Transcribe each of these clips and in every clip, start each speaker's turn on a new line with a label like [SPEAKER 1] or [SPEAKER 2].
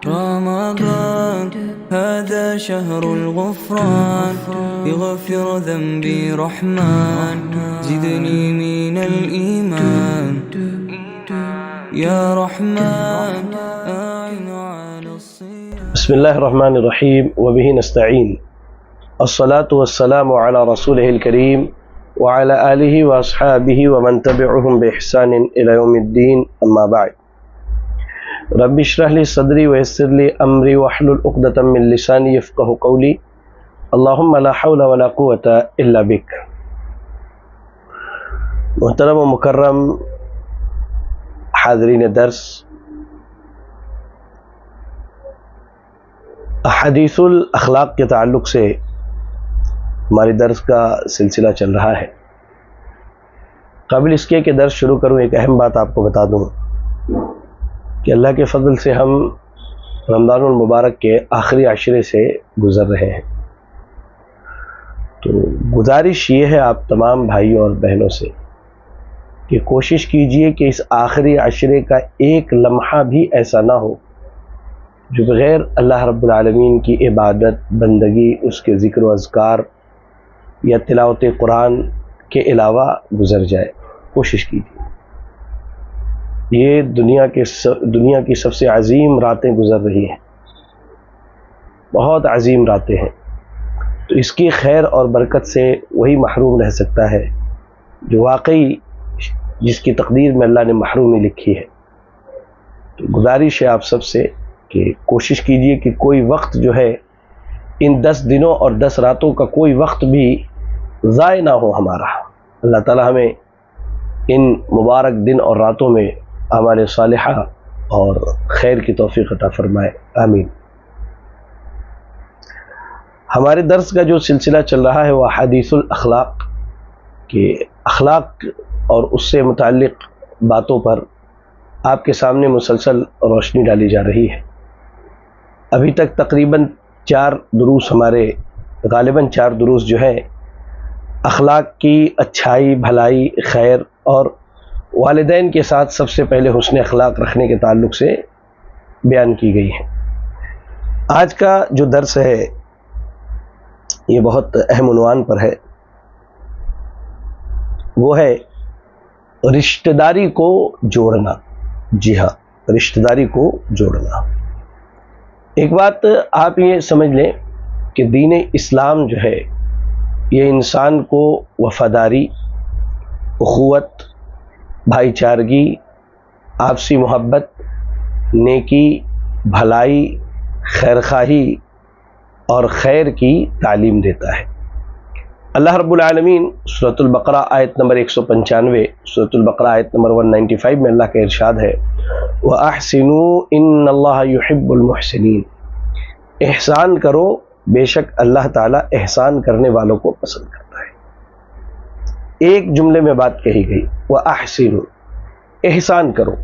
[SPEAKER 1] رمضان هذا شهر الغفران يغفر ذنبي رحمن زدني من الإيمان يا رحمن أعن على الصيام.
[SPEAKER 2] بسم الله الرحمن الرحيم وبه نستعين الصلاة والسلام على رسوله الكريم وعلى آله وأصحابه ومن تبعهم بإحسان إلى يوم الدين أما بعد رب اشرح لي صدري ويسر لي أمري واحلل عقدة من لساني يفقهوا قولي اللهم لا حول ولا قوة إلا بك. محترم و مکرم حاضرین درس، احادیث الاخلاق کے تعلق سے ہمارے درس کا سلسلہ چل رہا ہے۔ قبل اس کے کہ درس شروع کروں ایک اہم بات آپ کو بتا دوں کہ اللہ کے فضل سے ہم رمضان المبارک کے آخری عشرے سے گزر رہے ہیں، تو گزارش یہ ہے آپ تمام بھائیوں اور بہنوں سے کہ کوشش کیجئے کہ اس آخری عشرے کا ایک لمحہ بھی ایسا نہ ہو جو بغیر اللہ رب العالمین کی عبادت بندگی، اس کے ذکر و اذکار یا تلاوت قرآن کے علاوہ گزر جائے۔ کوشش کیجیے، یہ دنیا کی سب سے عظیم راتیں گزر رہی ہیں، بہت عظیم راتیں ہیں، تو اس کی خیر اور برکت سے وہی محروم رہ سکتا ہے جو واقعی جس کی تقدیر میں اللہ نے محرومی لکھی ہے۔ تو گزارش ہے آپ سب سے کہ کوشش کیجئے کہ کوئی وقت جو ہے ان 10 دنوں اور 10 راتوں کا کوئی وقت بھی ضائع نہ ہو ہمارا۔ اللہ تعالی ہمیں ان مبارک دن اور راتوں میں اعمال صالحہ اور خیر کی توفیق عطا فرمائے، آمین۔ ہمارے درس کا جو سلسلہ چل رہا ہے وہ احادیث الاخلاق کہ اخلاق اور اس سے متعلق باتوں پر آپ کے سامنے مسلسل روشنی ڈالی جا رہی ہے۔ ابھی تک تقریباً 4 دروس ہمارے غالباً 4 دروس جو ہیں اخلاق کی اچھائی، بھلائی، خیر اور والدین کے ساتھ سب سے پہلے حسن اخلاق رکھنے کے تعلق سے بیان کی گئی ہیں۔ آج کا جو درس ہے یہ بہت اہم عنوان پر ہے، وہ ہے رشتہ داری کو جوڑنا۔ جی ہاں، رشتہ داری کو جوڑنا۔ ایک بات آپ یہ سمجھ لیں کہ دین اسلام جو ہے یہ انسان کو وفاداری، اخوت، بھائی چارگی، آپسی محبت، نیکی، بھلائی، خیرخواہی اور خیر کی تعلیم دیتا ہے۔ اللہ رب العالمین سورۃ البقرہ آیت نمبر 195، سورۃ البقرہ آیت نمبر 195 میں اللہ کا ارشاد ہے وَأَحْسِنُوا إِنَّ اللَّهَ يُحِبُّ الْمُحْسِنِينَ، احسان کرو، بے شک اللہ تعالیٰ احسان کرنے والوں کو پسند کرتا ہے۔ ایک جملے میں بات کہی گئی، وَأَحْسِنُوا، احسان کرو۔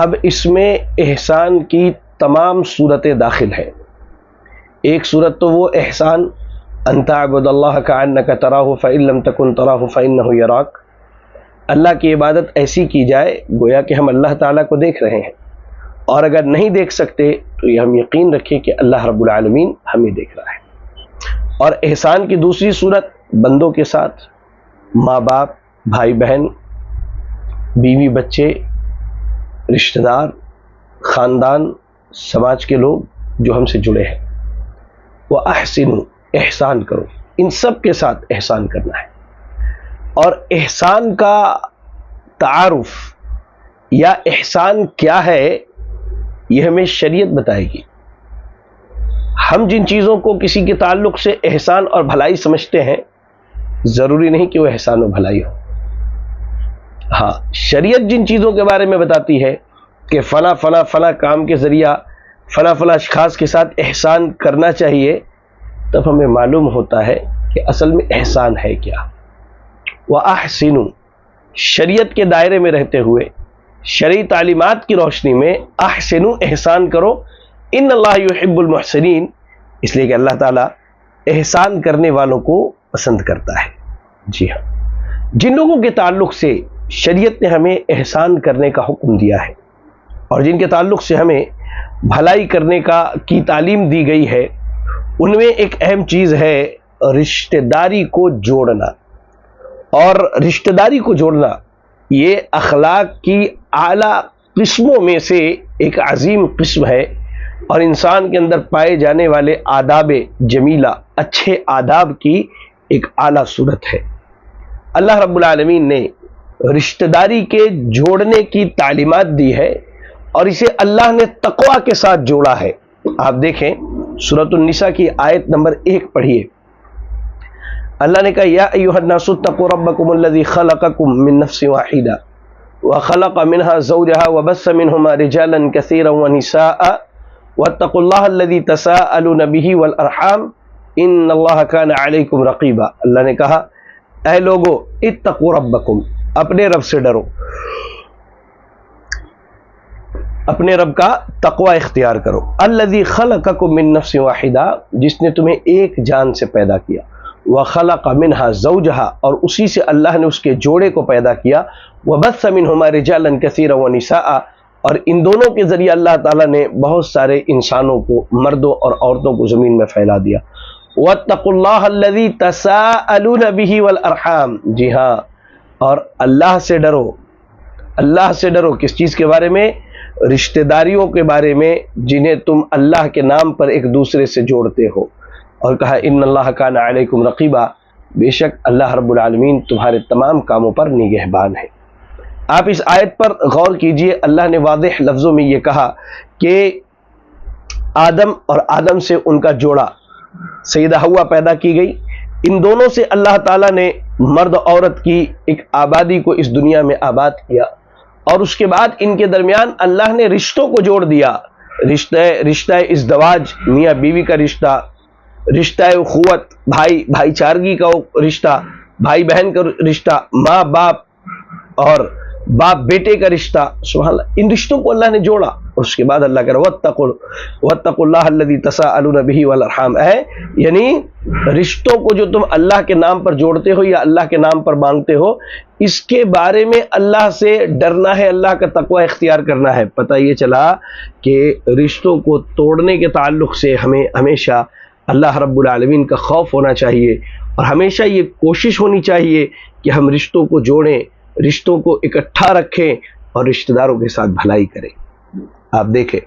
[SPEAKER 2] اب اس میں احسان کی تمام صورتیں داخل ہیں۔ ایک صورت تو وہ احسان ان تعبد اللہ کأنک تراہ فإن لم تکن تراہ فإنہ یراک، اللہ کی عبادت ایسی کی جائے گویا کہ ہم اللہ تعالیٰ کو دیکھ رہے ہیں، اور اگر نہیں دیکھ سکتے تو یہ ہم یقین رکھیں کہ اللہ رب العالمین ہمیں دیکھ رہا ہے۔ اور احسان کی دوسری صورت بندوں کے ساتھ، ماں باپ، بھائی بہن، بیوی بچے، رشتہ دار، خاندان، سماج کے لوگ جو ہم سے جڑے ہیں، وَأَحْسِنُوا، احسان کرو، ان سب کے ساتھ احسان کرنا ہے۔ اور احسان کا تعارف یا احسان کیا ہے یہ ہمیں شریعت بتائے گی۔ ہم جن چیزوں کو کسی کے تعلق سے احسان اور بھلائی سمجھتے ہیں ضروری نہیں کہ وہ احسان و بھلائی ہو۔ ہاں، شریعت جن چیزوں کے بارے میں بتاتی ہے کہ فلاں فلاں فلاں کام کے ذریعہ فلاں فلاں اشخاص کے ساتھ احسان کرنا چاہیے، تب ہمیں معلوم ہوتا ہے کہ اصل میں احسان ہے کیا۔ وَأَحْسِنُوا، شریعت کے دائرے میں رہتے ہوئے، شرعی تعلیمات کی روشنی میں احسنوا، احسان کرو، ان اللہ یحب المحسنین، اس لیے کہ اللہ تعالیٰ احسان کرنے والوں کو پسند کرتا ہے۔ جی ہاں، جن لوگوں کے تعلق سے شریعت نے ہمیں احسان کرنے کا حکم دیا ہے اور جن کے تعلق سے ہمیں بھلائی کرنے کی تعلیم دی گئی ہے، ان میں ایک اہم چیز ہے رشتہ داری کو جوڑنا. اور رشتہ داری کو جوڑنا یہ اخلاق کی اعلیٰ قسموں میں سے ایک عظیم قسم ہے، اور انسان کے اندر پائے جانے والے آداب جمیلہ، اچھے آداب کی ایک اعلیٰ صورت ہے. اللہ رب العالمین نے رشتہ داری کے جوڑنے کی تعلیمات دی ہے، اور اسے اللہ نے تقوی کے ساتھ جوڑا ہے. آپ دیکھیں سورۃ النساء کی آیت نمبر 1 پڑھیے. اللہ نے کہا یا ایھا الناس اتقوا ربکم الذی خلقکم من نفس واحدہ وخلق منها زوجها وبث منهما رجالا كثيرا ونساء واتقوا الله الذي تساءلون به والارحام ان اللہ كان علیکم رقیبا. اللہ نے کہا اے لوگو اتقوا ربکم، اپنے رب سے ڈرو، اپنے رب کا تقوی اختیار کرو. الذی خلقکم من نفس واحدہ، جس نے تمہیں ایک جان سے پیدا کیا. وخلق منها زوجها، اور اسی سے اللہ نے اس کے جوڑے کو پیدا کیا. وبث منهما رجالا كثيرا ونساء، اور ان دونوں کے ذریعے اللہ تعالیٰ نے بہت سارے انسانوں کو، مردوں اور عورتوں کو زمین میں پھیلا دیا. واتقوا اللہ الذی تساءلون به والارحام، جی ہاں، اور اللہ سے ڈرو. اللہ سے ڈرو کس چیز کے بارے میں؟ رشتہ داریوں کے بارے میں، جنہیں تم اللہ کے نام پر ایک دوسرے سے جوڑتے ہو. اور کہا ان اللہ کان علیکم رقیبا، بے شک اللہ رب العالمین تمہارے تمام کاموں پر نگہبان ہے. آپ اس آیت پر غور کیجئے. اللہ نے واضح لفظوں میں یہ کہا کہ آدم اور آدم سے ان کا جوڑا سیدہ حوا پیدا کی گئی. ان دونوں سے اللہ تعالیٰ نے مرد عورت کی ایک آبادی کو اس دنیا میں آباد کیا، اور اس کے بعد ان کے درمیان اللہ نے رشتوں کو جوڑ دیا. رشتہ ازدواج، میاں بیوی کا رشتہ، رشتہ اخوت، بھائی چارگی کا رشتہ، بھائی بہن کا رشتہ، ماں باپ اور باپ بیٹے کا رشتہ. سبحان اللہ، ان رشتوں کو اللہ نے جوڑا. اور اس کے بعد اللہ کہہ رہا واتقوا اللہ الذی تساءلون به والارحام، یعنی رشتوں کو جو تم اللہ کے نام پر جوڑتے ہو یا اللہ کے نام پر مانگتے ہو، اس کے بارے میں اللہ سے ڈرنا ہے، اللہ کا تقوی اختیار کرنا ہے. پتہ یہ چلا کہ رشتوں کو توڑنے کے تعلق سے ہمیں ہمیشہ اللہ رب العالمین کا خوف ہونا چاہیے، اور ہمیشہ یہ کوشش ہونی چاہیے کہ ہم رشتوں کو جوڑیں، رشتوں کو اکٹھا رکھیں اور رشتہ داروں کے ساتھ بھلائی کریں. آپ دیکھیں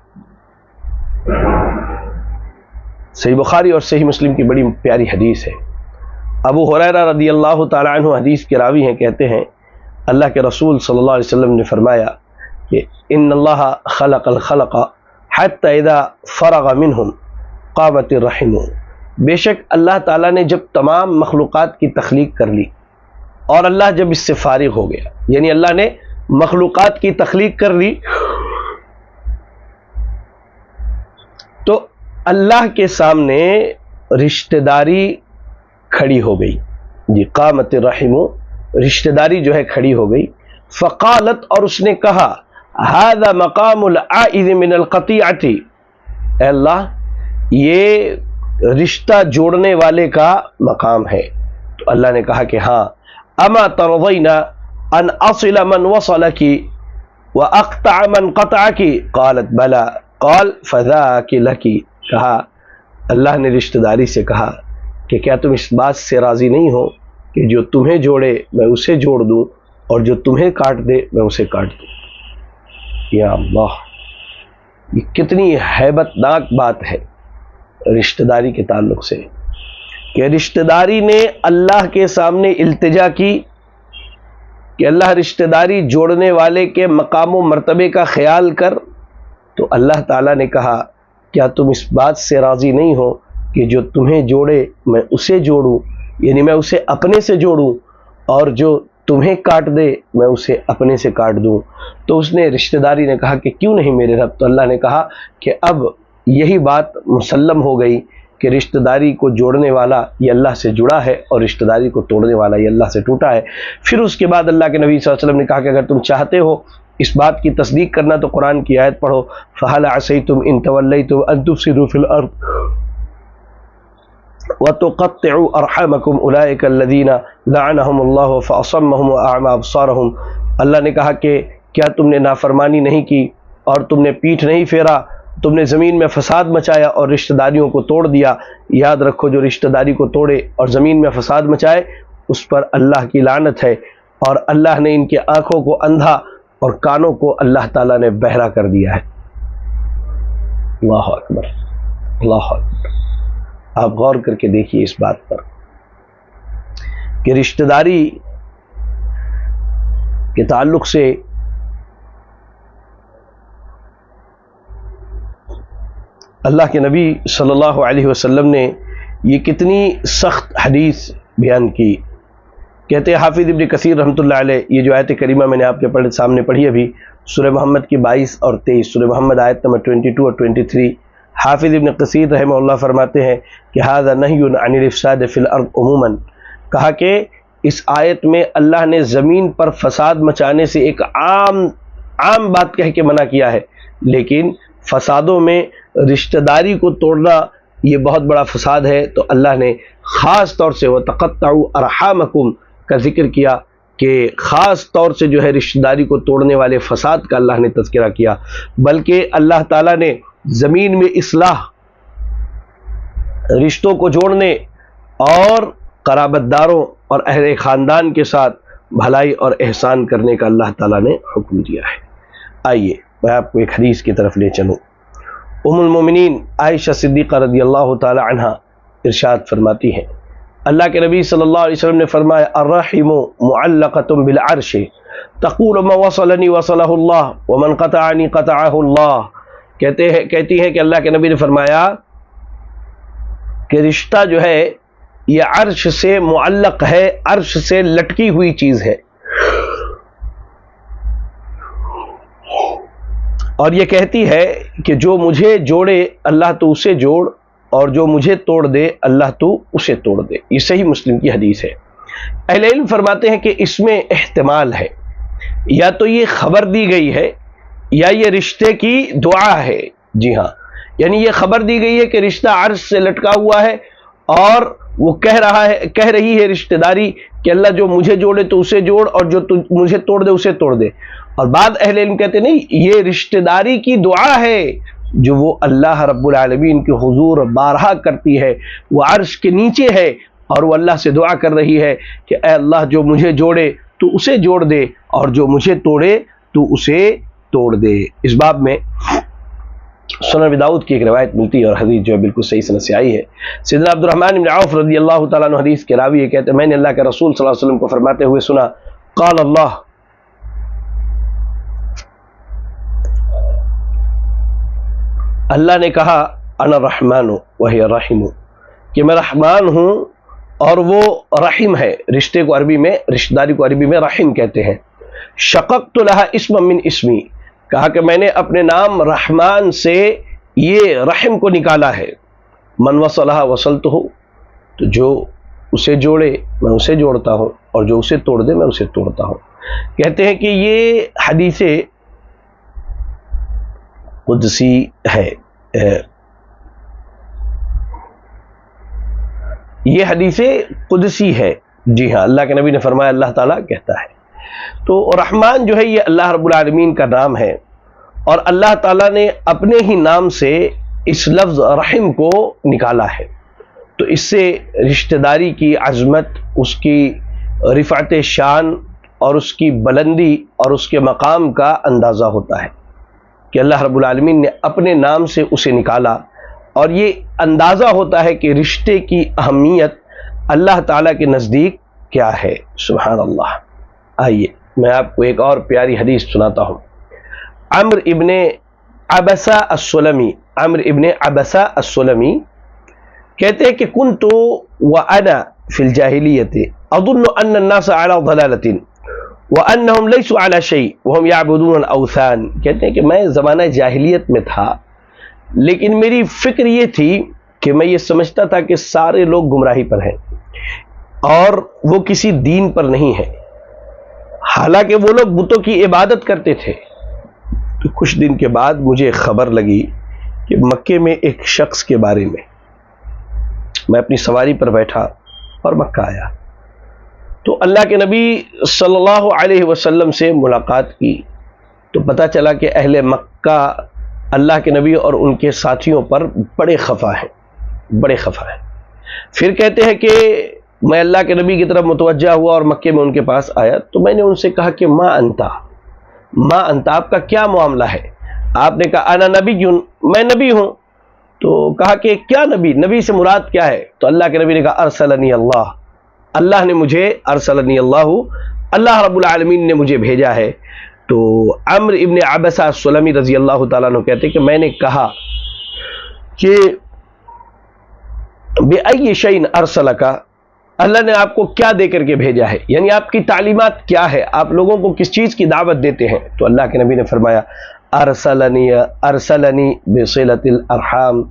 [SPEAKER 2] صحیح بخاری اور صحیح مسلم کی بڑی پیاری حدیث ہے. ابو ہریرہ رضی اللہ تعالی عنہ حدیث کے راوی ہیں، کہتے ہیں اللہ کے رسول صلی اللہ علیہ وسلم نے فرمایا کہ ان اللہ خلق الخلق حتی اذا فرغ منہم قامت الرحم. بے شک اللہ تعالیٰ نے جب تمام مخلوقات کی تخلیق کر لی اور اللہ جب اس سے فارغ ہو گیا، یعنی اللہ نے مخلوقات کی تخلیق کر لی تو اللہ کے سامنے رشتہ داری کھڑی ہو گئی. جی قامت الرحم، رشتہ داری جو ہے کھڑی ہو گئی. فقالت، اور اس نے کہا ھذا مقام العائذ من القطیعۃ، اے اللہ یہ رشتہ جوڑنے والے کا مقام ہے. تو اللہ نے کہا کہ ہاں، اما ترضین ان اصل من وصلک واقطع من قطعک؟ قالت بلا. قال فذاک لک. کہا اللہ نے رشتہ داری سے کہا کہ کیا تم اس بات سے راضی نہیں ہو کہ جو تمہیں جوڑے میں اسے جوڑ دوں، اور جو تمہیں کاٹ دے میں اسے کاٹ دوں. یا اللہ، یہ کتنی ہیبت ناک بات ہے رشتہ داری کے تعلق سے، کہ رشتہ داری نے اللہ کے سامنے التجا کی کہ اللہ رشتہ داری جوڑنے والے کے مقام و مرتبے کا خیال کر. تو اللہ تعالیٰ نے کہا کیا تم اس بات سے راضی نہیں ہو کہ جو تمہیں جوڑے میں اسے جوڑوں، یعنی میں اسے اپنے سے جوڑوں، اور جو تمہیں کاٹ دے میں اسے اپنے سے کاٹ دوں. تو اس نے رشتہ داری نے کہا کہ کیوں نہیں میرے رب. تو اللہ نے کہا کہ اب یہی بات مسلم ہو گئی کہ رشتہ داری کو جوڑنے والا یہ اللہ سے جڑا ہے، اور رشتہ داری کو توڑنے والا یہ اللہ سے ٹوٹا ہے. پھر اس کے بعد اللہ کے نبی صلی اللہ علیہ وسلم نے کہا کہ اگر تم چاہتے ہو اس بات کی تصدیق کرنا تو قرآن کی آیت پڑھو، فَهَلْ عَسَيْتُمْ إِن تَوَلَّيْتُمْ أَن تُفْسِدُوا فِي الْأَرْضِ وَتُقَطِّعُوا أَرْحَامَكُمْ أُولَٰئِكَ الَّذِينَ لَعَنَهُمُ اللَّهُ فَأَصَمَّهُمْ وَأَعْمَىٰ أَبْصَارَهُمْ. اللہ نے کہا کہ کیا تم نے نافرمانی نہیں کی اور تم نے پیٹھ نہیں پھیرا تم نے زمین میں فساد مچایا اور رشتہ داریوں کو توڑ دیا، یاد رکھو جو رشتہ داری کو توڑے اور زمین میں فساد مچائے اس پر اللہ کی لعنت ہے، اور اللہ نے ان کے آنکھوں کو اندھا اور کانوں کو اللہ تعالیٰ نے بہرا کر دیا ہے۔ اللہ اکبر، اللہ اکبر۔ آپ غور کر کے دیکھیے اس بات پر کہ رشتہ داری کے تعلق سے اللہ کے نبی صلی اللہ علیہ وسلم نے یہ کتنی سخت حدیث بیان کی۔ کہتے ہیں حافظ ابن کثیر رحمۃ اللہ علیہ، یہ جو آیت کریمہ میں نے آپ کے سامنے پڑھی ابھی، سورہ محمد کی 22 اور 23، سورہ محمد آیت نمبر 22 اور 23، حافظ ابن کثیر رحمہ اللہ فرماتے ہیں کہ ھذا نہی عن الافساد فی الارض عموماً، کہا کہ اس آیت میں اللہ نے زمین پر فساد مچانے سے ایک عام بات کہہ کے منع کیا ہے، لیکن فسادوں میں رشتہ داری کو توڑنا یہ بہت بڑا فساد ہے، تو اللہ نے خاص طور سے وَتَقَطَّعُوا أَرْحَامَكُمْ کا ذکر کیا کہ خاص طور سے جو ہے رشتہ داری کو توڑنے والے فساد کا اللہ نے تذکرہ کیا، بلکہ اللہ تعالیٰ نے زمین میں اصلاح، رشتوں کو جوڑنے اور قرابت داروں اور اہل خاندان کے ساتھ بھلائی اور احسان کرنے کا اللہ تعالیٰ نے حکم دیا ہے۔ آئیے میں آپ کو ایک حدیث کی طرف لے چلوں۔ ام المومنین عائشہ صدیقہ رضی اللہ تعالی عنہا ارشاد فرماتی ہیں، اللہ کے نبی صلی اللہ علیہ وسلم نے فرمایا الرحم معلقۃ بالعرش تقول من وصلنی وصلہ اللہ ومن قطعنی قطعہ اللہ، کہتی ہے کہ اللہ کے نبی نے فرمایا کہ رشتہ جو ہے یہ عرش سے معلق ہے، عرش سے لٹکی ہوئی چیز ہے، اور یہ کہتی ہے کہ جو مجھے جوڑے اللہ تو اسے جوڑ، اور جو مجھے توڑ دے اللہ تو اسے توڑ دے۔ یہ صحیح مسلم کی حدیث ہے۔ اہل علم فرماتے ہیں کہ اس میں احتمال ہے، یا تو یہ خبر دی گئی ہے یا یہ رشتے کی دعا ہے۔ جی ہاں، یعنی یہ خبر دی گئی ہے کہ رشتہ عرش سے لٹکا ہوا ہے، اور وہ کہہ رہی ہے رشتہ داری کہ اللہ جو مجھے جوڑے تو اسے جوڑ، اور جو مجھے توڑ دے اسے توڑ دے۔ اور بعض اہل علم کہتے نہیں، یہ رشتہ داری کی دعا ہے جو وہ اللہ رب العالمین کے حضور بارہا کرتی ہے، وہ عرش کے نیچے ہے اور وہ اللہ سے دعا کر رہی ہے کہ اے اللہ جو مجھے جوڑے تو اسے جوڑ دے، اور جو مجھے توڑے تو اسے توڑ دے۔ اس باب میں سنن ابی داؤد کی ایک روایت ملتی ہے، اور حدیث جو ہے بالکل صحیح سند سے آئی ہے۔ سیدنا عبد الرحمن بن عوف رضی اللہ تعالیٰ عنہ حدیث کے راوی کہتے ہیں میں نے اللہ کے رسول صلی اللہ علیہ وسلم کو فرماتے ہوئے سنا، قال اللہ، اللہ نے کہا انا الرحمن وہی الرحیم، کہ میں رحمان ہوں اور وہ رحیم ہے۔ رشتے کو عربی میں، رشتہ داری کو عربی میں رحیم کہتے ہیں۔ شققت لها اسما من اسمی، کہا کہ میں نے اپنے نام رحمان سے یہ رحم کو نکالا ہے۔ من وصلها وصلته، تو جو اسے جوڑے میں اسے جوڑتا ہوں، اور جو اسے توڑ دے میں اسے توڑتا ہوں۔ کہتے ہیں کہ یہ حدیث قدسی ہے، یہ حدیث قدسی ہے۔ جی ہاں، اللہ کے نبی نے فرمایا اللہ تعالیٰ کہتا ہے۔ تو رحمان جو ہے یہ اللہ رب العالمین کا نام ہے، اور اللہ تعالیٰ نے اپنے ہی نام سے اس لفظ رحم کو نکالا ہے، تو اس سے رشتہ داری کی عظمت، اس کی رفعت شان اور اس کی بلندی اور اس کے مقام کا اندازہ ہوتا ہے کہ اللہ رب العالمین نے اپنے نام سے اسے نکالا، اور یہ اندازہ ہوتا ہے کہ رشتے کی اہمیت اللہ تعالیٰ کے نزدیک کیا ہے۔ سبحان اللہ۔ آئیے میں آپ کو ایک اور پیاری حدیث سناتا ہوں۔ عمرو ابن عبسہ السلمی، عمرو ابن عبسہ السلمی کہتے ہیں کہ کنت وانا فی الجاہلیۃ اظن ان الناس علی ضلالۃ وانہم لیسوا علی شیء وہم یعبدون الاوثان، کہتے ہیں کہ میں زمانہ جاہلیت میں تھا، لیکن میری فکر یہ تھی کہ میں یہ سمجھتا تھا کہ سارے لوگ گمراہی پر ہیں اور وہ کسی دین پر نہیں ہیں، حالانکہ وہ لوگ بتوں کی عبادت کرتے تھے۔ تو کچھ دن کے بعد مجھے خبر لگی کہ مکے میں ایک شخص کے بارے میں اپنی سواری پر بیٹھا اور مکہ آیا، تو اللہ کے نبی صلی اللہ علیہ وسلم سے ملاقات کی، تو پتہ چلا کہ اہل مکہ اللہ کے نبی اور ان کے ساتھیوں پر بڑے خفا ہیں، بڑے خفا ہیں۔ پھر کہتے ہیں کہ میں اللہ کے نبی کی طرف متوجہ ہوا اور مکے میں ان کے پاس آیا تو میں نے ان سے کہا کہ ما انتا آپ کا کیا معاملہ ہے؟ آپ نے کہا انا نبی، میں نبی ہوں۔ تو کہا کہ کیا نبی؟ نبی سے مراد کیا ہے؟ تو اللہ کے نبی نے کہا ارسلنی اللہ، اللہ نے مجھے، ارسلنی اللہ رب العالمین نے مجھے بھیجا ہے۔ تو عمرو ابن عبسہ سلمی رضی اللہ تعالیٰ عنہ کہتے کہ میں نے کہا کہ بِأَيِّ شَيْءٍ أَرْسَلَكَ، اللہ نے آپ کو کیا دے کر کے بھیجا ہے، یعنی آپ کی تعلیمات کیا ہے، آپ لوگوں کو کس چیز کی دعوت دیتے ہیں؟ تو اللہ کے نبی نے فرمایا ارسلنی بصلۃ الارحام،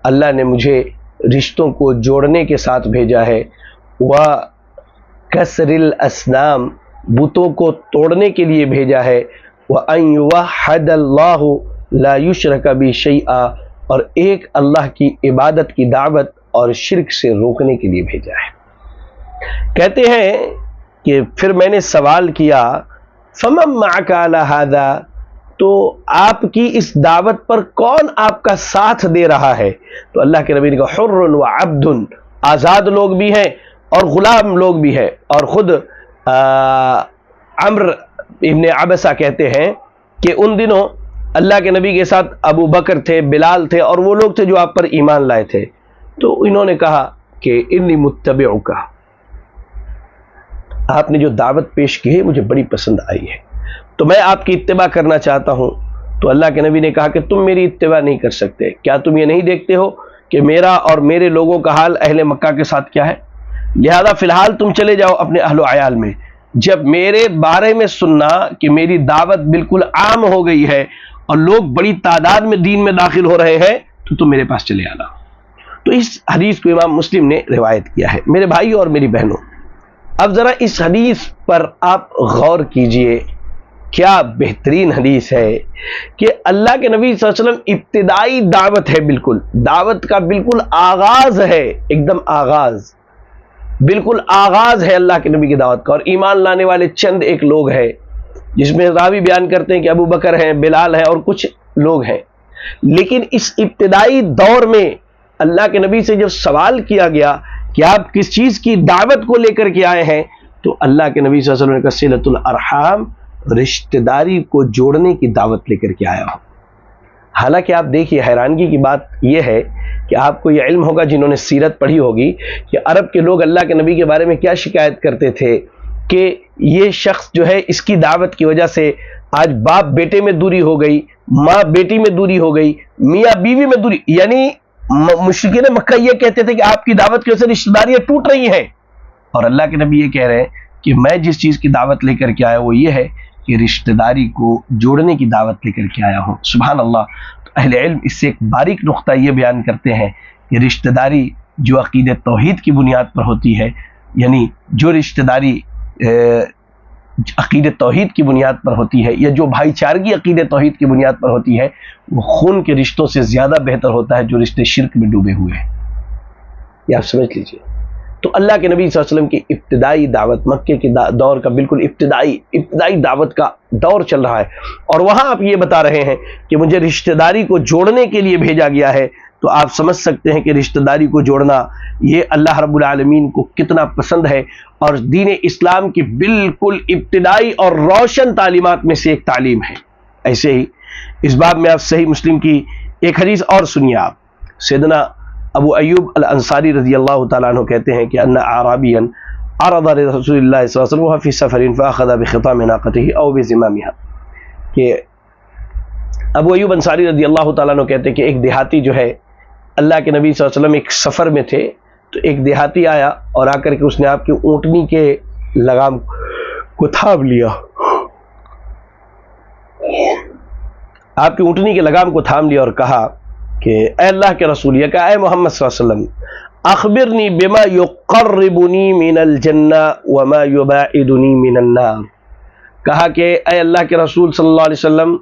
[SPEAKER 2] اللہ نے مجھے رشتوں کو جوڑنے کے ساتھ بھیجا ہے، وکسر الاسنام، بتوں کو توڑنے کے لیے بھیجا ہے، وان یوحد اللہ لا یشرک بہ شیئا، اور ایک اللہ کی عبادت کی دعوت اور شرک سے روکنے کے لیے بھیجا ہے۔ کہتے ہیں کہ پھر میں نے سوال کیا فمن معک علی ھذا، تو آپ کی اس دعوت پر کون آپ کا ساتھ دے رہا ہے؟ تو اللہ کے نبی نے کہا حر و عبد، آزاد لوگ بھی ہیں اور غلام لوگ بھی ہیں۔ اور خود عمرو ابن عبسہ کہتے ہیں کہ ان دنوں اللہ کے نبی کے ساتھ ابو بکر تھے، بلال تھے، اور وہ لوگ تھے جو آپ پر ایمان لائے تھے۔ تو انہوں نے کہا کہ انی متبعک، آپ نے جو دعوت پیش کی ہے مجھے بڑی پسند آئی ہے، تو میں آپ کی اتباع کرنا چاہتا ہوں۔ تو اللہ کے نبی نے کہا کہ تم میری اتباع نہیں کر سکتے، کیا تم یہ نہیں دیکھتے ہو کہ میرا اور میرے لوگوں کا حال اہل مکہ کے ساتھ کیا ہے؟ لہذا فی الحال تم چلے جاؤ اپنے اہل و عیال میں، جب میرے بارے میں سننا کہ میری دعوت بالکل عام ہو گئی ہے اور لوگ بڑی تعداد میں دین میں داخل ہو رہے ہیں تو تم میرے پاس چلے آنا۔ تو اس حدیث کو امام مسلم نے روایت کیا ہے۔ میرے بھائی اور میری بہنوں، اب ذرا اس حدیث پر آپ غور کیجئے، کیا بہترین حدیث ہے کہ اللہ کے نبی صلی اللہ علیہ وسلم ابتدائی دعوت ہے، بالکل دعوت کا بالکل آغاز ہے، ایک دم آغاز، بالکل آغاز ہے اللہ کے نبی کی دعوت کا، اور ایمان لانے والے چند ایک لوگ ہیں، جس میں راوی بیان کرتے ہیں کہ ابو بکر ہیں، بلال ہیں اور کچھ لوگ ہیں۔ لیکن اس ابتدائی دور میں اللہ کے نبی سے جب سوال کیا گیا کہ آپ کس چیز کی دعوت کو لے کر کے آئے ہیں، تو اللہ کے نبی صلی اللہ علیہ وسلم نے کہا صلۃ الارحام، رشتہ داری کو جوڑنے کی دعوت لے کر کے آیا ہوں۔ حالانکہ آپ دیکھیے حیرانگی کی بات یہ ہے کہ آپ کو یہ علم ہوگا جنہوں نے سیرت پڑھی ہوگی کہ عرب کے لوگ اللہ کے نبی کے بارے میں کیا شکایت کرتے تھے کہ یہ شخص جو ہے اس کی دعوت کی وجہ سے آج باپ بیٹے میں دوری ہو گئی، ماں بیٹی میں دوری ہو گئی، میاں بیوی میں دوری، یعنی مشرکین مکہ یہ کہتے تھے کہ آپ کی دعوت کی وجہ سے رشتہ داریاں ٹوٹ رہی ہیں، اور اللہ کے نبی یہ کہہ رہے ہیں کہ میں جس چیز کی دعوت لے کر کے آیا وہ یہ ہے کہ رشتہ داری کو جوڑنے کی دعوت لے کر کے آیا ہوں۔ سبحان اللہ۔ تو اہل علم اس سے ایک باریک نقطہ یہ بیان کرتے ہیں کہ رشتہ داری جو عقیدہ توحید کی بنیاد پر ہوتی ہے، یعنی جو رشتہ داری عقیدہ توحید کی بنیاد پر ہوتی ہے، یا جو بھائی چارگی عقیدہ توحید کی بنیاد پر ہوتی ہے، وہ خون کے رشتوں سے زیادہ بہتر ہوتا ہے جو رشتے شرک میں ڈوبے ہوئے ہیں۔ یہ آپ سمجھ لیجئے۔ تو اللہ کے نبی صلی اللہ علیہ وسلم کی ابتدائی دعوت، مکے کے دور کا بالکل ابتدائی دعوت کا دور چل رہا ہے، اور وہاں آپ یہ بتا رہے ہیں کہ مجھے رشتہ داری کو جوڑنے کے لیے بھیجا گیا ہے، تو آپ سمجھ سکتے ہیں کہ رشتہ داری کو جوڑنا یہ اللہ رب العالمین کو کتنا پسند ہے، اور دین اسلام کی بالکل ابتدائی اور روشن تعلیمات میں سے ایک تعلیم ہے۔ ایسے ہی اس باب میں آپ صحیح مسلم کی ایک حدیث اور سنیے۔ آپ سیدنا ابو ایوب الانصاری رضی اللہ تعالیٰ عنہ کہتے ہیں کہ ان اعرابیا عرض رسول اللہ صلی اللہ علیہ وسلم فی سفر فاخذ بخطام ناقته او بزمامها، کہ ابو ایوب انصاری رضی اللہ تعالیٰ عنہ کہتے ہیں کہ ایک دیہاتی جو ہے اللہ کے نبی صلی اللہ علیہ وسلم ایک سفر میں تھے، تو ایک دیہاتی آیا اور آ کر کے اس نے آپ کی اونٹنی کے لگام کو تھام لیا، آپ کی اونٹنی کے لگام کو تھام لیا اور کہا کہ اے اللہ کے رسول، یہ کہا اے محمد صلی اللہ علیہ وسلم اخبرنی بما یقربنی من الجنہ وما یباعدنی من النار، کہا کہ اے اللہ کے رسول صلی اللہ علیہ وسلم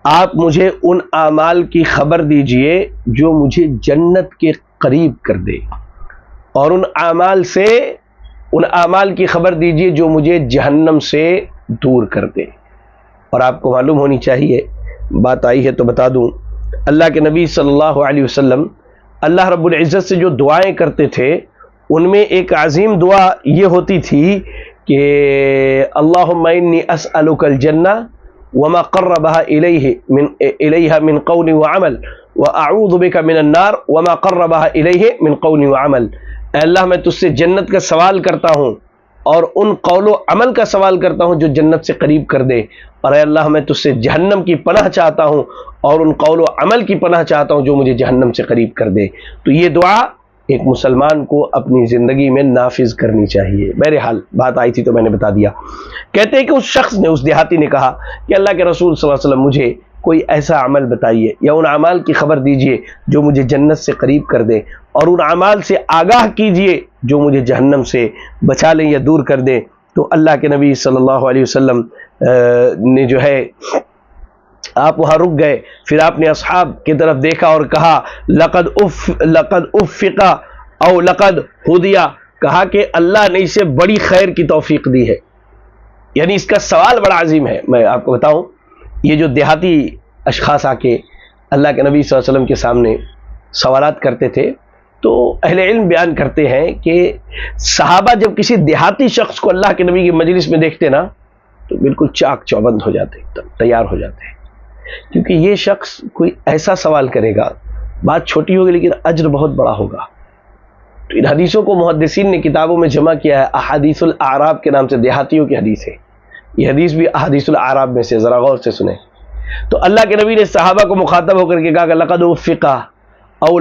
[SPEAKER 2] آپ مجھے ان اعمال کی خبر دیجئے جو مجھے جنت کے قریب کر دے، اور ان اعمال کی خبر دیجئے جو مجھے جہنم سے دور کر دے۔ اور آپ کو معلوم ہونی چاہیے، بات آئی ہے تو بتا دوں اللہ کے نبی صلی اللہ علیہ وسلم اللہ رب العزت سے جو دعائیں کرتے تھے ان میں ایک عظیم دعا یہ ہوتی تھی کہ اللہم انی اسألک الجنہ وما قربها الیہا من قول وعمل واعوذ بک من النار وما قربها الیہ من قول وعمل. اے اللہ میں تجھ سے جنت کا سوال کرتا ہوں اور ان قول و عمل کا سوال کرتا ہوں جو جنت سے قریب کر دے، اور اے اللہ میں تجھ سے جہنم کی پناہ چاہتا ہوں اور ان قول و عمل کی پناہ چاہتا ہوں جو مجھے جہنم سے قریب کر دے. تو یہ دعا ایک مسلمان کو اپنی زندگی میں نافذ کرنی چاہیے. بہرحال بات آئی تھی تو میں نے بتا دیا. کہتے ہیں کہ اس شخص نے، اس دیہاتی نے کہا کہ اللہ کے رسول صلی اللہ علیہ وسلم مجھے کوئی ایسا عمل بتائیے یا ان اعمال کی خبر دیجئے جو مجھے جنت سے قریب کر دے، اور ان اعمال سے آگاہ کیجئے جو مجھے جہنم سے بچا لیں یا دور کر دیں. تو اللہ کے نبی صلی اللہ علیہ وسلم نے جو ہے آپ وہاں رک گئے. پھر آپ نے اصحاب کی طرف دیکھا اور کہا لقد افقا او لقد ہدیا، کہا کہ اللہ نے اسے بڑی خیر کی توفیق دی ہے. یعنی اس کا سوال بڑا عظیم ہے. میں آپ کو بتاؤں، یہ جو دیہاتی اشخاص آ کے اللہ کے نبی صلی اللہ علیہ وسلم کے سامنے سوالات کرتے تھے، تو اہل علم بیان کرتے ہیں کہ صحابہ جب کسی دیہاتی شخص کو اللہ کے نبی کی مجلس میں دیکھتے نا تو بالکل چاک چوبند ہو جاتے، تیار ہو جاتے، کیونکہ یہ شخص کوئی ایسا سوال کرے گا، بات چھوٹی ہوگی لیکن اجر بہت بڑا ہوگا. تو ان حدیثوں کو محدثین نے کتابوں میں جمع کیا ہے. احادیث الاعراب کے نام سے دیہاتیوں کی حدیث ہے. یہ حدیث بھی احادیث الاعراب میں سے، ذرا غور سے سنیں. تو اللہ کے نبی نے صحابہ کو مخاطب ہو کر کے کہا کہ لقد وفقا او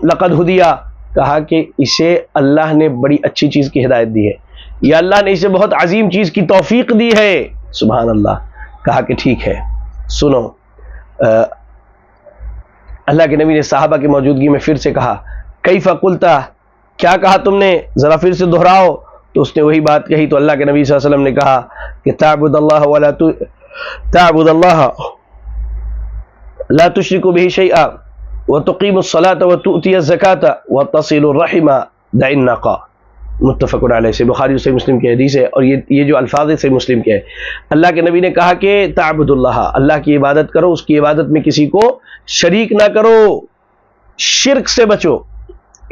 [SPEAKER 2] لقد ہدیا، کہا کہ اسے اللہ نے بڑی اچھی چیز کی ہدایت دی ہے، یا اللہ نے اسے بہت عظیم چیز کی توفیق دی ہے. سبحان اللہ. کہا کہ ٹھیک ہے سنو. اللہ کے نبی نے صحابہ کی موجودگی میں پھر سے کہا کیف قلتا، کیا کہا تم نے، ذرا پھر سے دہراؤ. تو اس نے وہی بات کہی. تو اللہ کے نبی صلی اللہ علیہ وسلم نے کہا کہ تعبد اللہ لا تشرک به شیئا وتقیم الصلاة وتؤتی الزکاة وتصل الرحم دع الناقہ. متفق علیہ سے بخاری و صحیح مسلم کی حدیث ہے. اور یہ جو الفاظ ہے صحیح مسلم کے ہے. اللہ کے نبی نے کہا کہ تعبد اللہ، اللہ کی عبادت کرو، اس کی عبادت میں کسی کو شریک نہ کرو، شرک سے بچو،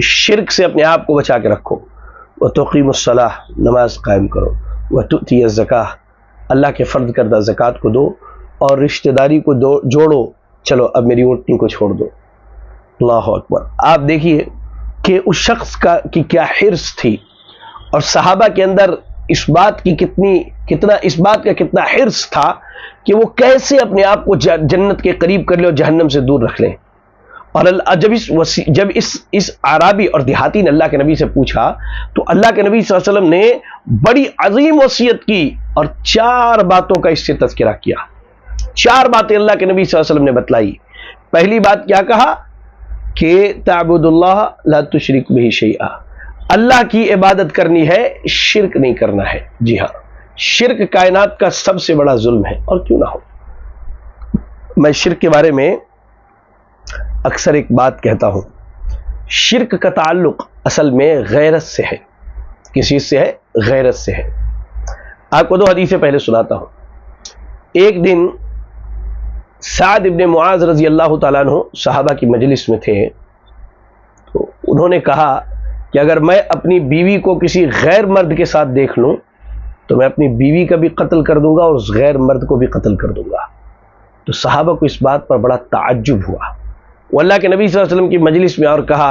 [SPEAKER 2] شرک سے اپنے آپ کو بچا کے رکھو. وتقیم الصلاۃ، نماز قائم کرو. وتؤتی الزکاۃ، اللہ کے فرض کردہ زکوٰۃ کو دو، اور رشتہ داری کو جوڑو. چلو اب میری اونٹنی کو چھوڑ دو. اللہ اکبر. آپ دیکھیے کہ اس شخص کی کیا حرص تھی، اور صحابہ کے اندر اس بات کا کتنا حرص تھا کہ وہ کیسے اپنے آپ کو جنت کے قریب کر لیں اور جہنم سے دور رکھ لیں. اور جب اس عرابی اور دیہاتی نے اللہ کے نبی سے پوچھا تو اللہ کے نبی صلی اللہ علیہ وسلم نے بڑی عظیم وصیت کی اور 4 باتوں کا اس سے تذکرہ کیا. 4 باتیں اللہ کے نبی صلی اللہ علیہ وسلم نے بتلائی. پہلی بات کیا کہا کہ تعبد اللہ لا تشرک به شیئا، اللہ کی عبادت کرنی ہے، شرک نہیں کرنا ہے. جی ہاں، شرک کائنات کا سب سے بڑا ظلم ہے، اور کیوں نہ ہو. میں شرک کے بارے میں اکثر ایک بات کہتا ہوں. شرک کا تعلق اصل میں غیرت سے ہے. کس چیز سے ہے؟ غیرت سے ہے. آپ کو 2 حدیثیں پہلے سناتا ہوں. ایک دن سعد ابن معاذ رضی اللہ تعالیٰ عنہ صحابہ کی مجلس میں تھے. تو انہوں نے کہا کہ اگر میں اپنی بیوی کو کسی غیر مرد کے ساتھ دیکھ لوں تو میں اپنی بیوی کا بھی قتل کر دوں گا اور اس غیر مرد کو بھی قتل کر دوں گا. تو صحابہ کو اس بات پر بڑا تعجب ہوا. وہ اللہ کے نبی صلی اللہ علیہ وسلم کی مجلس میں اور کہا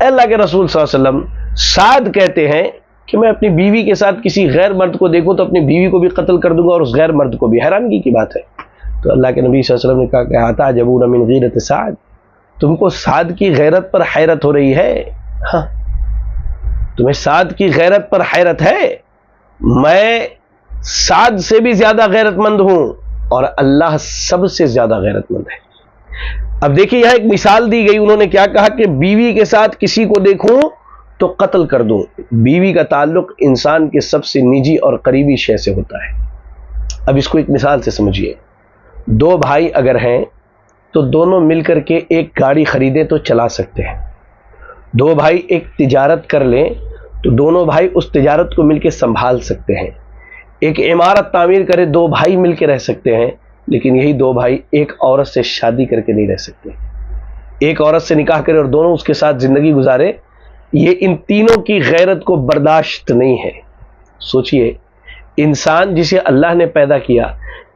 [SPEAKER 2] اے اللہ کے رسول صلی اللہ علیہ وسلم، سعد کہتے ہیں کہ میں اپنی بیوی کے ساتھ کسی غیر مرد کو دیکھوں تو اپنی بیوی کو بھی قتل کر دوں گا اور اس غیر مرد کو بھی. حیرانگی کی بات ہے. تو اللہ کے نبی صلی اللہ علیہ وسلم نے کہا کہ اتعجبون من غیرت سعد، تم کو سعد کی غیرت پر حیرت ہو رہی ہے؟ ہاں، تمہیں سعد کی غیرت پر حیرت ہے؟ میں سعد سے بھی زیادہ غیرت مند ہوں اور اللہ سب سے زیادہ غیرت مند ہے. اب دیکھیے یہاں ایک مثال دی گئی. انہوں نے کیا کہا کہ بیوی کے ساتھ کسی کو دیکھوں تو قتل کر دوں. بیوی کا تعلق انسان کے سب سے نجی اور قریبی شے سے ہوتا ہے. اب اس کو ایک مثال سے سمجھیے. 2 بھائی اگر ہیں تو دونوں مل کر کے ایک گاڑی خریدیں تو چلا سکتے ہیں. 2 بھائی ایک تجارت کر لیں تو دونوں بھائی اس تجارت کو مل کے سنبھال سکتے ہیں. ایک عمارت تعمیر کرے 2 بھائی مل کے رہ سکتے ہیں، لیکن یہی 2 بھائی ایک عورت سے شادی کر کے نہیں رہ سکتے. ایک عورت سے نکاح کرے اور دونوں اس کے ساتھ زندگی گزارے، یہ ان تینوں کی غیرت کو برداشت نہیں ہے۔ سوچئے، انسان جسے اللہ نے پیدا کیا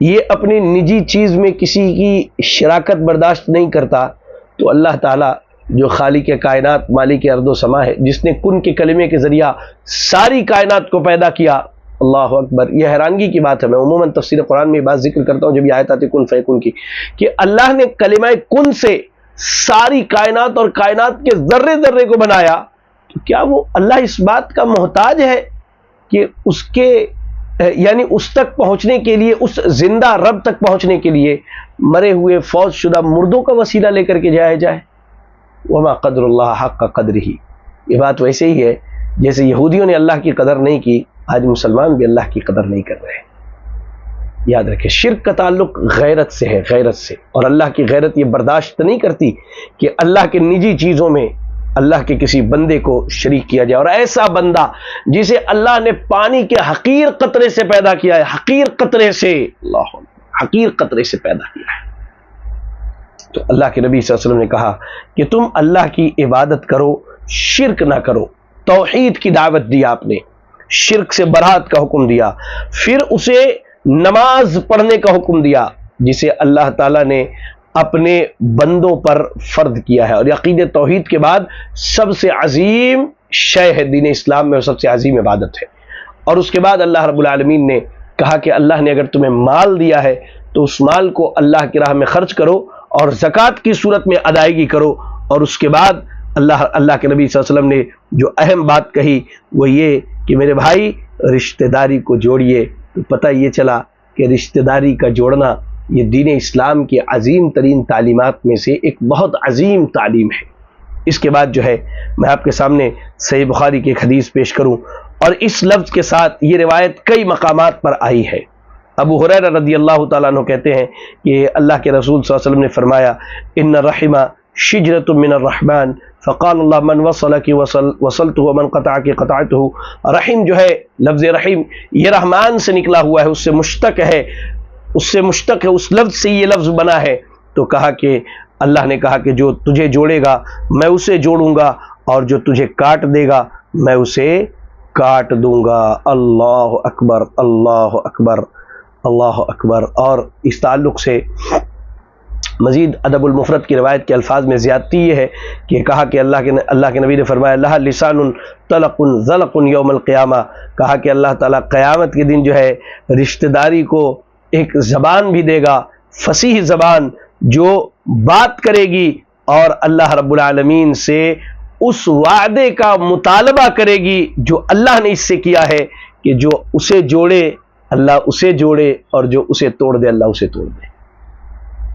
[SPEAKER 2] یہ اپنی نجی چیز میں کسی کی شراکت برداشت نہیں کرتا، تو اللہ تعالیٰ جو خالق کائنات، مالک ارض و سما ہے، جس نے کن کے کلمے کے ذریعہ ساری کائنات کو پیدا کیا، اللہ اکبر، یہ حیرانگی کی بات ہے۔ میں عموماً تفسیر قرآن میں یہ بات ذکر کرتا ہوں جب یہ آیت آتی کن فیکن کی، کہ اللہ نے کلمہ کن سے ساری کائنات اور کائنات کے ذرے ذرے کو بنایا، تو کیا وہ اللہ اس بات کا محتاج ہے کہ اس کے یعنی اس تک پہنچنے کے لیے، اس زندہ رب تک پہنچنے کے لیے مرے ہوئے فوت شدہ مردوں کا وسیلہ لے کر کے جایا جائے؟ وما قدر اللہ حق قدرہ، یہ بات ویسے ہی ہے جیسے یہودیوں نے اللہ کی قدر نہیں کی، آج مسلمان بھی اللہ کی قدر نہیں کر رہے۔ یاد رکھیں، شرک کا تعلق غیرت سے ہے، غیرت سے، اور اللہ کی غیرت یہ برداشت نہیں کرتی کہ اللہ کے نجی چیزوں میں اللہ کے کسی بندے کو شریک کیا جائے، اور ایسا بندہ جسے اللہ نے پانی کے حقیر قطرے سے پیدا کیا ہے، حقیر قطرے سے، اللہ حقیر قطرے سے پیدا کیا ہے، تو اللہ کے نبی صلی اللہ علیہ وسلم نے کہا کہ تم اللہ کی عبادت کرو، شرک نہ کرو۔ توحید کی دعوت دی آپ نے، شرک سے برات کا حکم دیا، پھر اسے نماز پڑھنے کا حکم دیا جسے اللہ تعالیٰ نے اپنے بندوں پر فرض کیا ہے، اور عقید توحید کے بعد سب سے عظیم شے ہے دین اسلام میں، اور سب سے عظیم عبادت ہے۔ اور اس کے بعد اللہ رب العالمین نے کہا کہ اللہ نے اگر تمہیں مال دیا ہے تو اس مال کو اللہ کی راہ میں خرچ کرو اور زکوٰۃ کی صورت میں ادائیگی کرو۔ اور اس کے بعد اللہ کے نبی صلی اللہ علیہ وسلم نے جو اہم بات کہی وہ یہ کہ میرے بھائی رشتہ داری کو جوڑیے۔ تو پتہ یہ چلا کہ رشتہ داری کا جوڑنا یہ دین اسلام کی عظیم ترین تعلیمات میں سے ایک بہت عظیم تعلیم ہے۔ اس کے بعد جو ہے میں آپ کے سامنے صحیح بخاری کی ایک حدیث پیش کروں، اور اس لفظ کے ساتھ یہ روایت کئی مقامات پر آئی ہے۔ ابو ہریرہ رضی اللہ تعالیٰ عنہ کہتے ہیں کہ اللہ کے رسول صلی اللہ علیہ وسلم نے فرمایا، ان الرحم شجرۃ من الرحمن فقال اللہ من وصلک وصلتہ ومن قطعک قطعتہ۔ رحم جو ہے، لفظ رحیم یہ رحمان سے نکلا ہوا ہے، اس سے مشتق ہے، اس لفظ سے یہ لفظ بنا ہے۔ تو کہا کہ اللہ نے کہا کہ جو تجھے جوڑے گا میں اسے جوڑوں گا، اور جو تجھے کاٹ دے گا میں اسے کاٹ دوں گا۔ اللہ اکبر، اللہ اکبر، اللہ اکبر۔ اور اس تعلق سے مزید ادب المفرد کی روایت کے الفاظ میں زیادتی یہ ہے کہ کہا کہ اللہ کے نبی نے فرمایا لہا لسان طلق ذلق یوم القیامہ، کہا کہ اللہ تعالیٰ قیامت کے دن جو ہے رشتہ داری کو ایک زبان بھی دے گا، فصیح زبان جو بات کرے گی اور اللہ رب العالمین سے اس وعدے کا مطالبہ کرے گی جو اللہ نے اس سے کیا ہے کہ جو اسے جوڑے اللہ اسے جوڑے، اور جو اسے توڑ دے اللہ اسے توڑ دے۔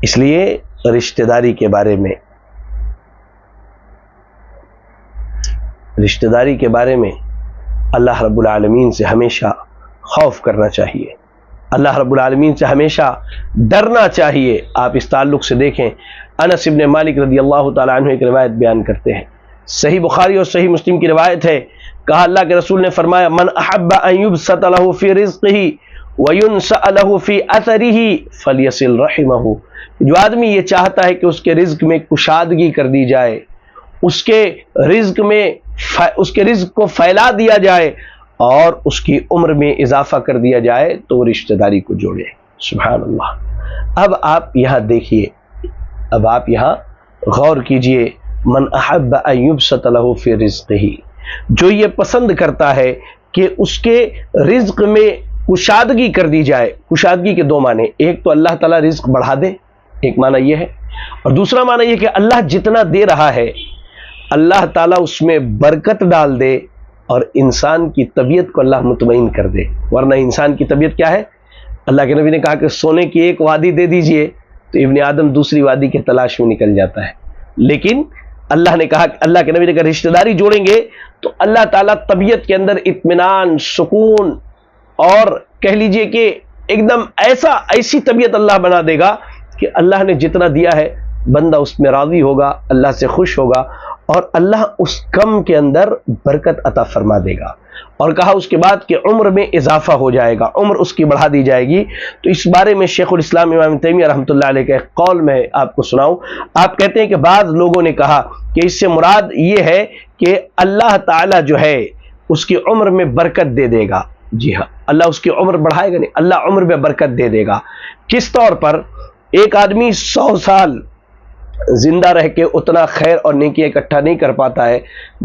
[SPEAKER 2] اس لیے رشتہ داری کے بارے میں اللہ رب العالمین سے ہمیشہ خوف کرنا چاہیے، اللہ رب العالمین سے ہمیشہ ڈرنا چاہیے۔ آپ اس تعلق سے دیکھیں، انس بن مالک رضی اللہ تعالیٰ عنہ ایک روایت بیان کرتے ہیں، صحیح بخاری اور صحیح مسلم کی روایت ہے، کہا اللہ کے رسول نے فرمایا من احب ان یبسط له فی رزقہ وینسأ له فی اثرہ فلیصل رحمہ۔ جو آدمی یہ چاہتا ہے کہ اس کے رزق میں کشادگی کر دی جائے، اس کے رزق کو پھیلا دیا جائے اور اس کی عمر میں اضافہ کر دیا جائے، تو وہ رشتہ داری کو جوڑے۔ سبحان اللہ۔ اب آپ یہاں دیکھیے، اب آپ یہاں غور کیجئے، من احب ان یبسط له فی رزقہ، جو یہ پسند کرتا ہے کہ اس کے رزق میں کشادگی کر دی جائے۔ کشادگی کے دو معنی، ایک تو اللہ تعالیٰ رزق بڑھا دے، ایک معنی یہ ہے، اور دوسرا معنی یہ کہ اللہ جتنا دے رہا ہے اللہ تعالیٰ اس میں برکت ڈال دے اور انسان کی طبیعت کو اللہ مطمئن کر دے۔ ورنہ انسان کی طبیعت کیا ہے؟ اللہ کے نبی نے کہا کہ سونے کی ایک وادی دے دیجئے تو ابن آدم دوسری وادی کے تلاش میں نکل جاتا ہے، لیکن اللہ نے کہا، اللہ کے نبی نے کہا رشتہ داری جوڑیں گے تو اللہ تعالیٰ طبیعت کے اندر اطمینان، سکون، اور کہہ لیجئے کہ ایک دم ایسی طبیعت اللہ بنا دے گا کہ اللہ نے جتنا دیا ہے بندہ اس میں راضی ہوگا، اللہ سے خوش ہوگا، اور اللہ اس کم کے اندر برکت عطا فرما دے گا. اور کہا اس کے بعد کہ عمر میں اضافہ ہو جائے گا، عمر اس کی بڑھا دی جائے گی. تو اس بارے میں شیخ الاسلام امام تیمیہ رحمۃ اللہ علیہ کا ایک قول میں آپ کو سناؤں. آپ کہتے ہیں کہ بعض لوگوں نے کہا کہ اس سے مراد یہ ہے کہ اللہ تعالیٰ جو ہے اس کی عمر میں برکت دے دے گا. جی ہاں، اللہ اس کی عمر بڑھائے گا نہیں، اللہ عمر میں برکت دے دے گا. کس طور پر؟ ایک آدمی 100 سال زندہ رہ کے اتنا خیر اور نیکی اکٹھا نہیں کر پاتا ہے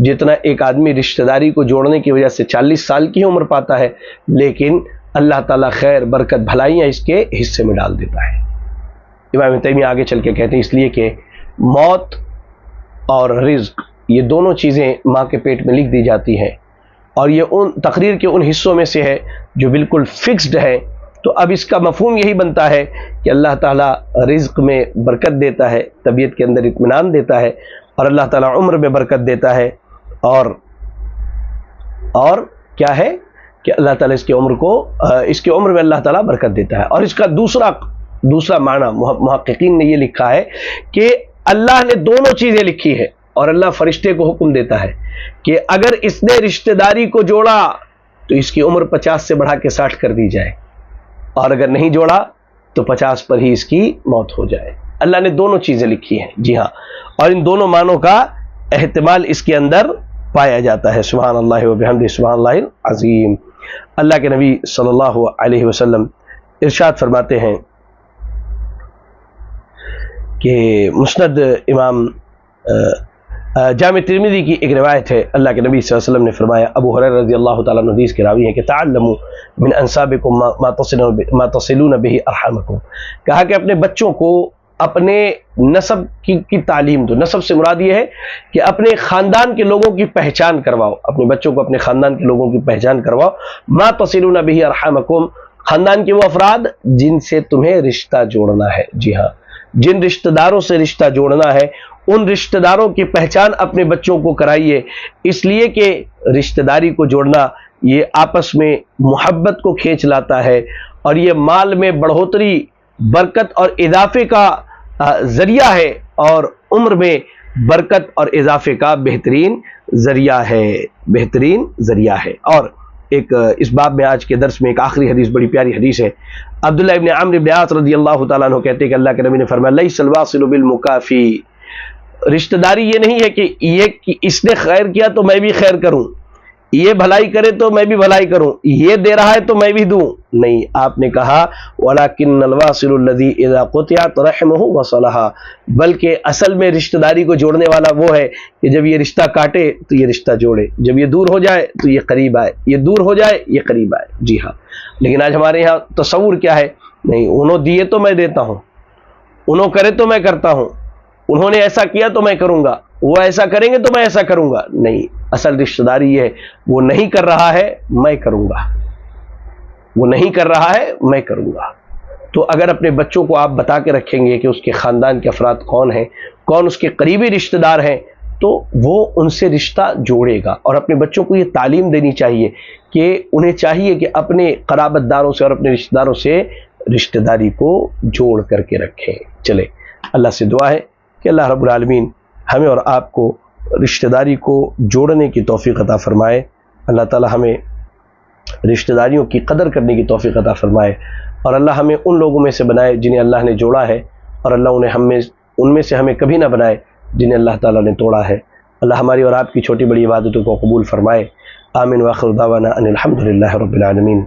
[SPEAKER 2] جتنا ایک آدمی رشتہ داری کو جوڑنے کی وجہ سے 40 سال کی عمر پاتا ہے، لیکن اللہ تعالیٰ خیر برکت بھلائیاں اس کے حصے میں ڈال دیتا ہے. امام تیمیہ آگے چل کے کہتے ہیں اس لیے کہ موت اور رزق یہ دونوں چیزیں ماں کے پیٹ میں لکھ دی جاتی ہیں، اور یہ ان تقریر کے ان حصوں میں سے ہے جو بالکل فکسڈ ہے. تو اب اس کا مفہوم یہی بنتا ہے کہ اللہ تعالیٰ رزق میں برکت دیتا ہے، طبیعت کے اندر اطمینان دیتا ہے، اور اللہ تعالیٰ عمر میں برکت دیتا ہے. اور کیا ہے کہ اللہ تعالیٰ اس کی عمر میں اللہ تعالیٰ برکت دیتا ہے. اور اس کا دوسرا معنی محققین نے یہ لکھا ہے کہ اللہ نے دونوں چیزیں لکھی ہے، اور اللہ فرشتے کو حکم دیتا ہے کہ اگر اس نے رشتہ داری کو جوڑا تو اس کی عمر 50 سے بڑھا کے 60 کر دی جائے، اور اگر نہیں جوڑا تو 50 پر ہی اس کی موت ہو جائے. اللہ نے دونوں چیزیں لکھی ہیں. جی ہاں، اور ان دونوں معنوں کا احتمال اس کے اندر پایا جاتا ہے. سبحان اللہ و بحمدہ سبحان اللہ العظیم. اللہ کے نبی صلی اللہ علیہ وسلم ارشاد فرماتے ہیں کہ مسند امام جامع ترمذی کی ایک روایت ہے، اللہ کے نبی صلی اللہ علیہ وسلم نے فرمایا، ابو ہریرہ رضی اللہ تعالیٰ عنہ حدیث کے راوی ہیں کہ تعلموا من انسابکم ما تصلون به ارحامکم. کہا کہ اپنے بچوں کو اپنے نسب کی تعلیم دو. نسب سے مراد یہ ہے کہ اپنے خاندان کے لوگوں کی پہچان کرواؤ، اپنے بچوں کو اپنے خاندان کے لوگوں کی پہچان کرواؤ. ما تصلون به ارحامکم، خاندان کے وہ افراد جن سے تمہیں رشتہ جوڑنا ہے. جی ہاں، جن رشتہ داروں سے رشتہ جوڑنا ہے ان رشتہ داروں کی پہچان اپنے بچوں کو کرائیے، اس لیے کہ رشتہ داری کو جوڑنا یہ آپس میں محبت کو کھینچ لاتا ہے، اور یہ مال میں بڑھوتری، برکت اور اضافے کا ذریعہ ہے، اور عمر میں برکت اور اضافے کا بہترین ذریعہ ہے. اور ایک اس باب میں آج کے درس میں ایک آخری حدیث، بڑی پیاری حدیث ہے. عبداللہ ابن عمرو ابن عاص رضی اللہ تعالیٰ عنہ کہتے ہیں کہ اللہ کے نبی نے فرمایا لیس الواصل بالمکافی. رشتہ داری یہ نہیں ہے کہ اس نے خیر کیا تو میں بھی خیر کروں، یہ بھلائی کرے تو میں بھی بھلائی کروں، یہ دے رہا ہے تو میں بھی دوں. نہیں، آپ نے کہا وَلَكِنَّ الْوَاصِلُ الَّذِي إِذَا قُطِعَتْ رَحِمُهُ وَصَلَهَا، بلکہ اصل میں رشتہ داری کو جوڑنے والا وہ ہے کہ جب یہ رشتہ کاٹے تو یہ رشتہ جوڑے، جب یہ دور ہو جائے تو یہ قریب آئے، یہ دور ہو جائے یہ قریب آئے. جی ہاں، لیکن آج ہمارے یہاں تصور کیا ہے؟ نہیں، انہوں دیے تو میں دیتا ہوں، انہوں کرے تو میں کرتا ہوں، انہوں نے ایسا کیا تو میں کروں گا، وہ ایسا کریں گے تو میں ایسا کروں گا. نہیں، اصل رشتہ داری یہ ہے وہ نہیں کر رہا ہے میں کروں گا، وہ نہیں کر رہا ہے میں کروں گا. تو اگر اپنے بچوں کو آپ بتا کے رکھیں گے کہ اس کے خاندان کے افراد کون ہیں، کون اس کے قریبی رشتہ دار ہیں، تو وہ ان سے رشتہ جوڑے گا. اور اپنے بچوں کو یہ تعلیم دینی چاہیے کہ انہیں چاہیے کہ اپنے قرابت داروں سے اور اپنے رشتہ داروں سے رشتہ داری کو جوڑ کر کے رکھیں. چلے، اللہ سے دعا ہے کہ اللہ رب العالمین ہمیں اور آپ کو رشتہ داری کو جوڑنے کی توفیق عطا فرمائے. اللہ تعالی ہمیں رشتہ داریوں کی قدر کرنے کی توفیق عطا فرمائے، اور اللہ ہمیں ان لوگوں میں سے بنائے جنہیں اللہ نے جوڑا ہے، اور اللہ ان میں سے ہمیں کبھی نہ بنائے جنہیں اللہ تعالیٰ نے توڑا ہے. اللہ ہماری اور آپ کی چھوٹی بڑی عبادتوں کو قبول فرمائے. آمین. وآخر دعوانا ان الحمد للہ رب العالمین.